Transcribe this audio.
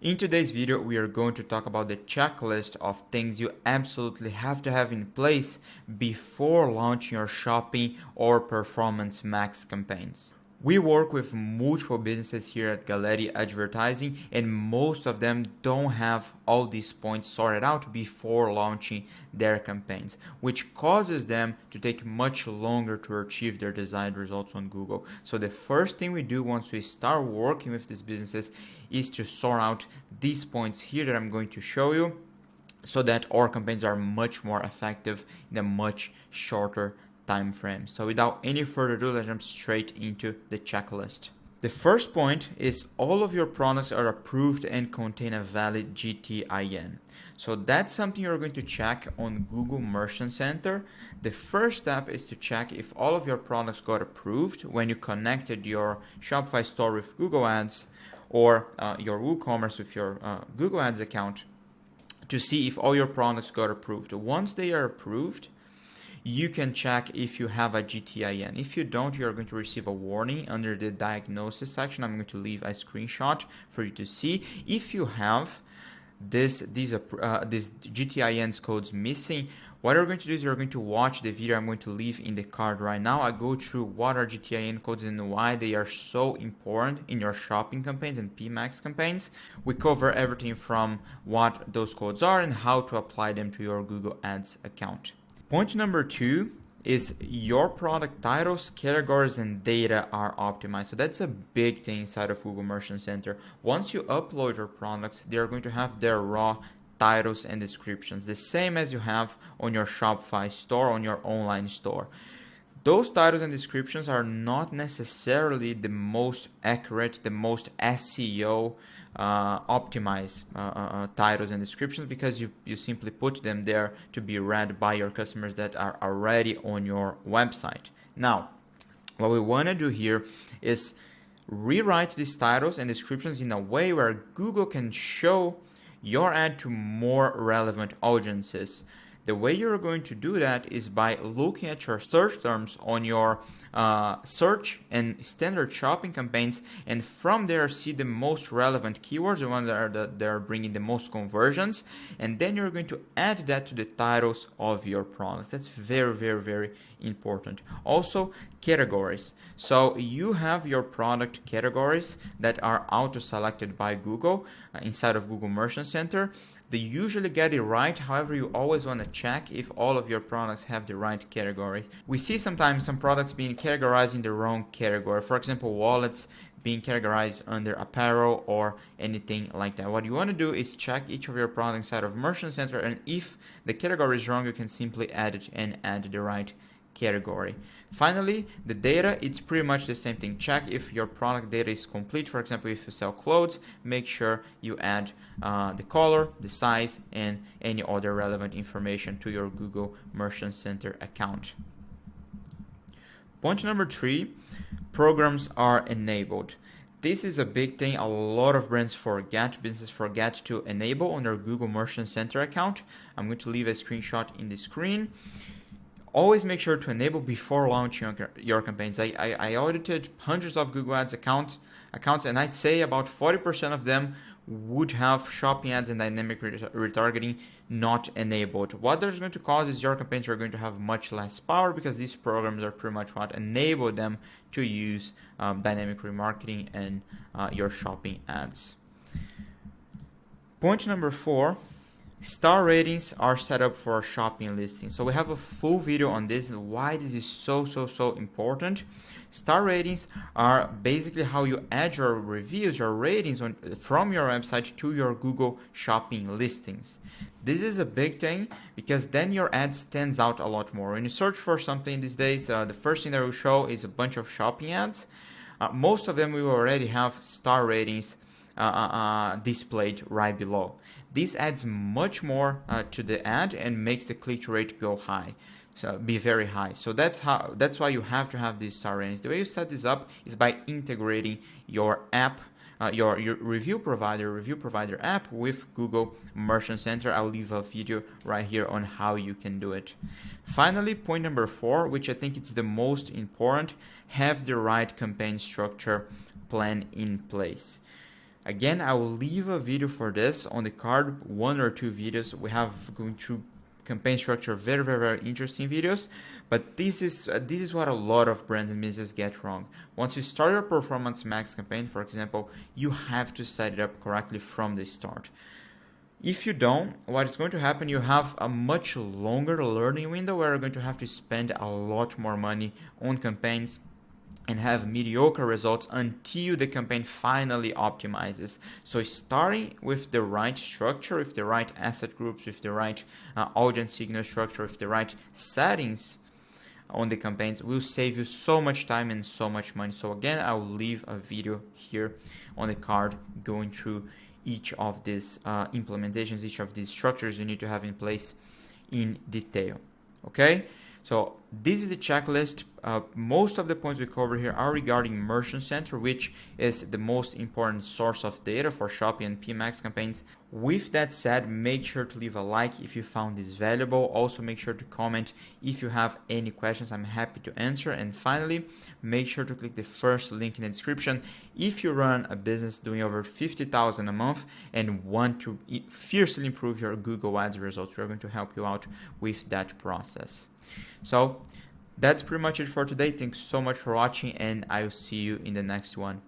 In today's video, we are going to talk about the checklist of things you absolutely have to have in place before launching your shopping or performance max campaigns. We work with multiple businesses here at Galeri Advertising, and most of them don't have all these points sorted out before launching their campaigns, which causes them to take much longer to achieve their desired results on Google. So the first thing we do once we start working with these businesses is to sort out these points here that I'm going to show you, so that our campaigns are much more effective in a much shorter time frame. So without any further ado, let's jump straight into the checklist. The first point is all of your products are approved and contain a valid GTIN. So that's something you're going to check on Google Merchant Center. The first step is to check if all of your products got approved when you connected your Shopify store with Google Ads or your WooCommerce with your Google Ads account, to see if all your products got approved. Once they are approved, you can check if you have a GTIN. If you don't, you're going to receive a warning under the diagnosis section. I'm going to leave a screenshot for you to see. If you have these GTINs codes missing, what you're going to do is you're going to watch the video I'm going to leave in the card right now. I go through what are GTIN codes and why they are so important in your shopping campaigns and PMAX campaigns. We cover everything from what those codes are and how to apply them to your Google Ads account. Point number 2 is your product titles, categories, and data are optimized. So that's a big thing inside of Google Merchant Center. Once you upload your products, they are going to have their raw titles and descriptions, the same as you have on your Shopify store, on your online store. Those titles and descriptions are not necessarily the most accurate, the most SEO optimized titles and descriptions, because you simply put them there to be read by your customers that are already on your website. Now, what we want to do here is rewrite these titles and descriptions in a way where Google can show your ad to more relevant audiences. The way you're going to do that is by looking at your search terms on your search and standard shopping campaigns, and from there see the most relevant keywords, the ones that are bringing the most conversions, and then you're going to add that to the titles of your products. That's very, very, very important. Also, categories. So you have your product categories that are auto-selected by Google inside of Google Merchant Center. They usually get it right. However, you always want to check if all of your products have the right category. We see sometimes some products being categorized in the wrong category. For example, wallets being categorized under apparel or anything like that. What you want to do is check each of your products inside of Merchant Center, and if the category is wrong, you can simply add it and add the right category. Finally, the data, it's pretty much the same thing. Check if your product data is complete. For example, if you sell clothes, make sure you add the color, the size, and any other relevant information to your Google Merchant Center account. Point number 3, programs are enabled. This is a big thing a lot of brands forget, businesses forget to enable on their Google Merchant Center account. I'm going to leave a screenshot in the screen. Always make sure to enable before launching your campaigns. I audited hundreds of Google Ads accounts, and I'd say about 40% of them would have shopping ads and dynamic retargeting not enabled. What that's going to cause is your campaigns are going to have much less power, because these programs are pretty much what enable them to use dynamic remarketing and your shopping ads. Point number 4. Star ratings are set up for shopping listings. So we have a full video on this and why this is so important. Star ratings are basically how you add your reviews, your ratings from your website to your Google shopping listings. This is a big thing, because then your ad stands out a lot more. When you search for something these days, the first thing that will show is a bunch of shopping ads. Most of them will already have star ratings displayed right below. This adds much more to the ad and makes the click rate go high, so be very high. So that's why you have to have these star ratings. The way you set this up is by integrating your app, your review provider app with Google Merchant Center. I'll leave a video right here on how you can do it. Finally, point number 4, which I think is the most important, have the right campaign structure plan in place. Again, I will leave a video for this on the card, 1 or 2 videos. We have going through campaign structure, very interesting videos. But this is what a lot of brands and businesses get wrong. Once you start your Performance Max campaign, for example, you have to set it up correctly from the start. If you don't, what is going to happen, you have a much longer learning window where you're going to have to spend a lot more money on campaigns and have mediocre results until the campaign finally optimizes. So starting with the right structure, with the right asset groups, with the right audience signal structure, with the right settings on the campaigns will save you so much time and so much money. So again, I will leave a video here on the card going through each of these implementations, each of these structures you need to have in place in detail. Okay, so this is the checklist. Most of the points we cover here are regarding Merchant Center, which is the most important source of data for Shopee and PMAX campaigns. With that said, make sure to leave a like if you found this valuable. Also, make sure to comment if you have any questions. I'm happy to answer. And finally, make sure to click the first link in the description if you run a business doing over 50,000 a month and want to fiercely improve your Google Ads results. We're going to help you out with that process. So that's pretty much it for today. Thanks so much for watching, and I'll see you in the next one.